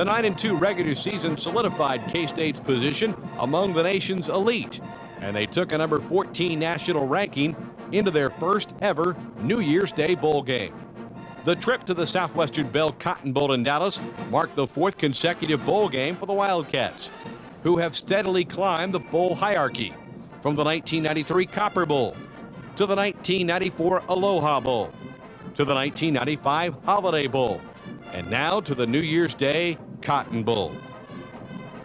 The 9-2 regular season solidified K-State's position among the nation's elite, and they took a number 14 national ranking into their first ever New Year's Day bowl game. The trip to the Southwestern Bell Cotton Bowl in Dallas marked the fourth consecutive bowl game for the Wildcats, who have steadily climbed the bowl hierarchy from the 1993 Copper Bowl to the 1994 Aloha Bowl to the 1995 Holiday Bowl, and now to the New Year's Day Cotton Bowl.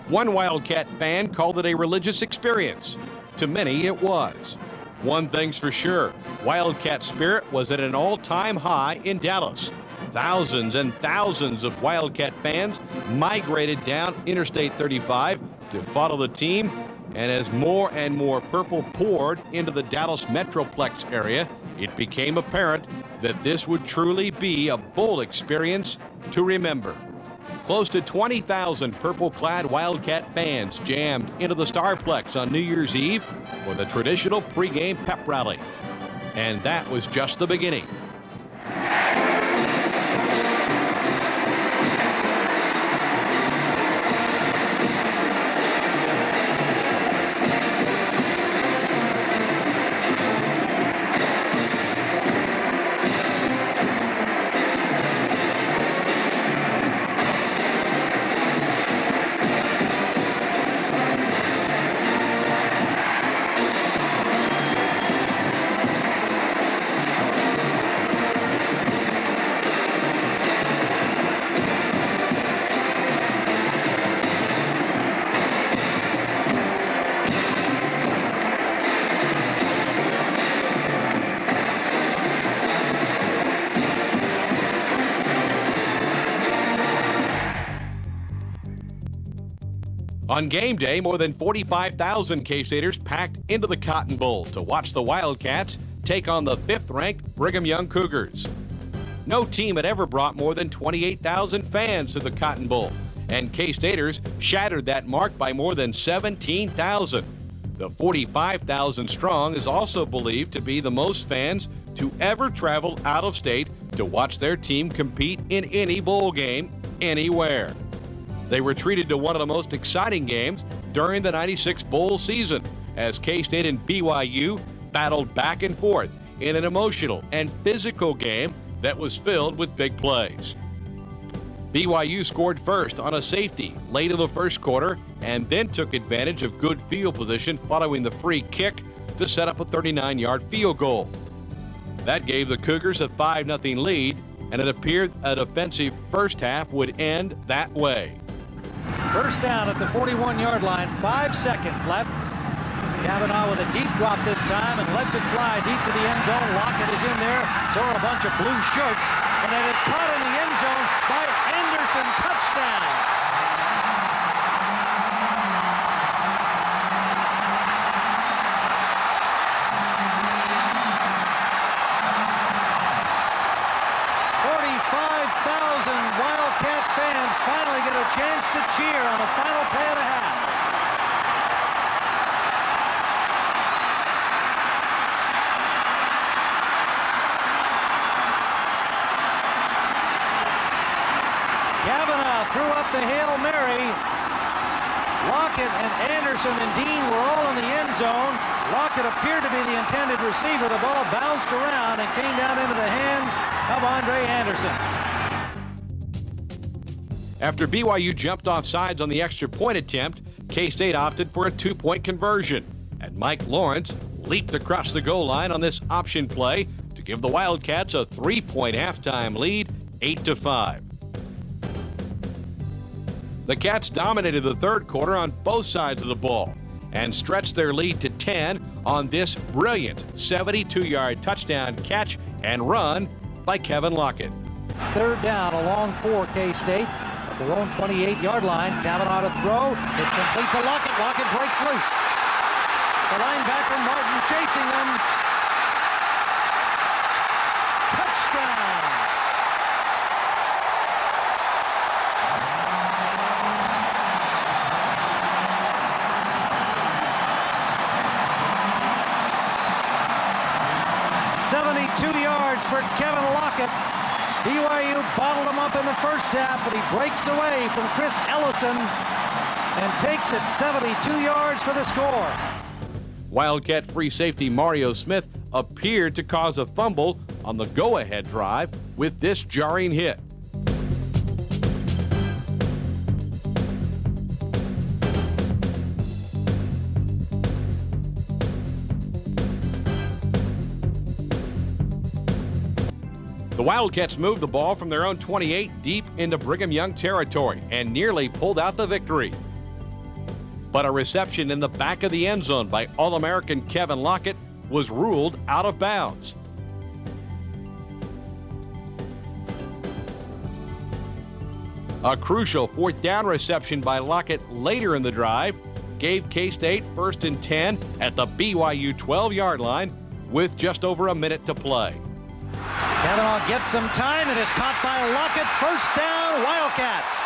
One Wildcat fan called it a religious experience. To many, it was. One thing's for sure, Wildcat spirit was at an all-time high in Dallas. Thousands and thousands of Wildcat fans migrated down Interstate 35 to follow the team, and as more and more purple poured into the Dallas Metroplex area, it became apparent that this would truly be a bowl experience to remember. Close to 20,000 purple-clad Wildcat fans jammed into the Starplex on New Year's Eve for the traditional pregame pep rally. And that was just the beginning. On game day, more than 45,000 K-Staters packed into the Cotton Bowl to watch the Wildcats take on the fifth-ranked Brigham Young Cougars. No team had ever brought more than 28,000 fans to the Cotton Bowl, and K-Staters shattered that mark by more than 17,000. The 45,000 strong is also believed to be the most fans to ever travel out of state to watch their team compete in any bowl game, anywhere. They were treated to one of the most exciting games during the '96 bowl season as K-State and BYU battled back and forth in an emotional and physical game that was filled with big plays. BYU scored first on a safety late in the first quarter and then took advantage of good field position following the free kick to set up a 39-yard field goal. That gave the Cougars a 5-0 lead, and it appeared a defensive first half would end that way. First down at the 41-yard line, 5 seconds left. Kavanaugh with a deep drop this time and lets it fly deep to the end zone. Lockett is in there, so are a bunch of blue shirts, and it is caught in the end zone by Anderson. Touchdown! Wildcat fans finally get a chance to cheer on the final play of the half. Kavanaugh threw up the Hail Mary. Lockett and Anderson and Dean were all in the end zone. Lockett appeared to be the intended receiver. The ball bounced around and came down into the hands of Andre Anderson. After BYU jumped off sides on the extra point attempt, K-State opted for a 2-point conversion, and Mike Lawrence leaped across the goal line on this option play to give the Wildcats a 3-point halftime lead, 8-5. The Cats dominated the third quarter on both sides of the ball and stretched their lead to 10 on this brilliant 72-yard touchdown catch and run by Kevin Lockett. It's third down along for K-State. Their own 28-yard line. Kavanaugh to throw. It's complete to Lockett. Lockett breaks loose. The linebacker Martin chasing them. Touchdown! "72 yards for Kevin Lockett. BYU bottled him up in the first half, but he breaks away from Chris Ellison and takes it 72 yards for the score. Wildcat free safety Mario Smith appeared to cause a fumble on the go-ahead drive with this jarring hit. The Wildcats moved the ball from their own 28 deep into Brigham Young territory and nearly pulled out the victory. But a reception in the back of the end zone by All-American Kevin Lockett was ruled out of bounds. A crucial fourth down reception by Lockett later in the drive gave K-State 1st and 10 at the BYU 12-yard line with just over a minute to play. Kavanaugh gets some time and is caught by Lockett. First down, Wildcats.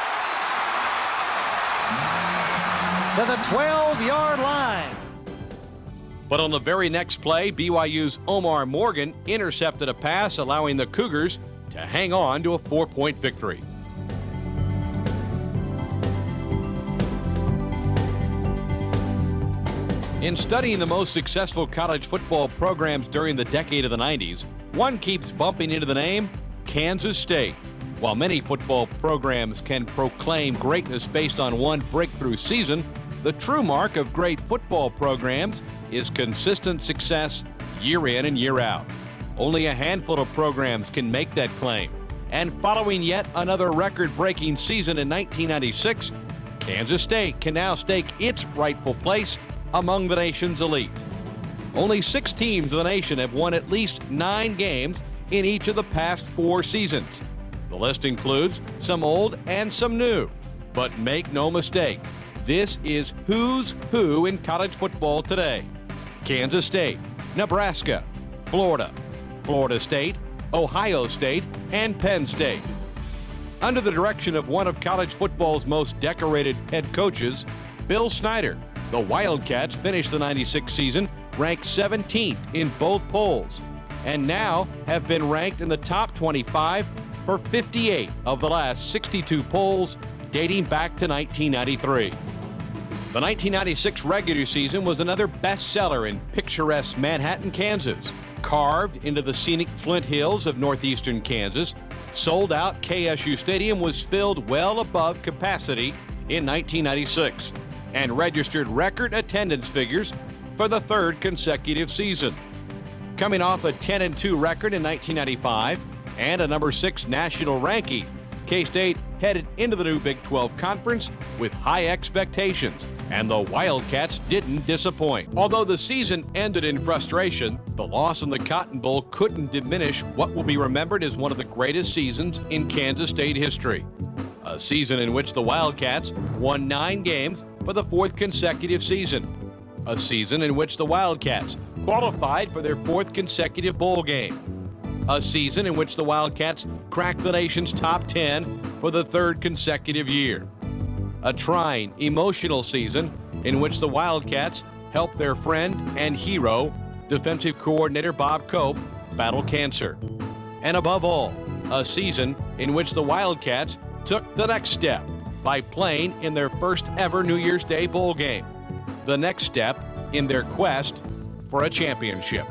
To the 12-yard line. But on the very next play, BYU's Omar Morgan intercepted a pass, allowing the Cougars to hang on to a 4-point victory. In studying the most successful college football programs during the decade of the 90s, one keeps bumping into the name Kansas State. While many football programs can proclaim greatness based on one breakthrough season, the true mark of great football programs is consistent success year in and year out. Only a handful of programs can make that claim. And following yet another record-breaking season in 1996, Kansas State can now stake its rightful place among the nation's elite. Only 6 teams in the nation have won at least 9 games in each of the past 4 seasons. The list includes some old and some new. But make no mistake, this is who's who in college football today. Kansas State, Nebraska, Florida, Florida State, Ohio State, and Penn State. Under the direction of one of college football's most decorated head coaches, Bill Snyder, the Wildcats finished the 96 season ranked 17th in both polls, and now have been ranked in the top 25 for 58 of the last 62 polls dating back to 1993. The 1996 regular season was another bestseller in picturesque Manhattan, Kansas. Carved into the scenic Flint Hills of northeastern Kansas, sold-out KSU Stadium was filled well above capacity in 1996 and registered record attendance figures for the 3rd consecutive season. Coming off a 10-2 record in 1995 and a number 6 national ranking, K-State headed into the new Big 12 Conference with high expectations, and the Wildcats didn't disappoint. Although the season ended in frustration, the loss in the Cotton Bowl couldn't diminish what will be remembered as one of the greatest seasons in Kansas State history. A season in which the Wildcats won 9 games for the 4th consecutive season. A season in which the Wildcats qualified for their 4th consecutive bowl game. A season in which the Wildcats cracked the nation's top 10 for the 3rd consecutive year. A trying, emotional season in which the Wildcats helped their friend and hero, defensive coordinator Bob Cope, battle cancer. And above all, a season in which the Wildcats took the next step by playing in their first ever New Year's Day bowl game. The next step in their quest for a championship.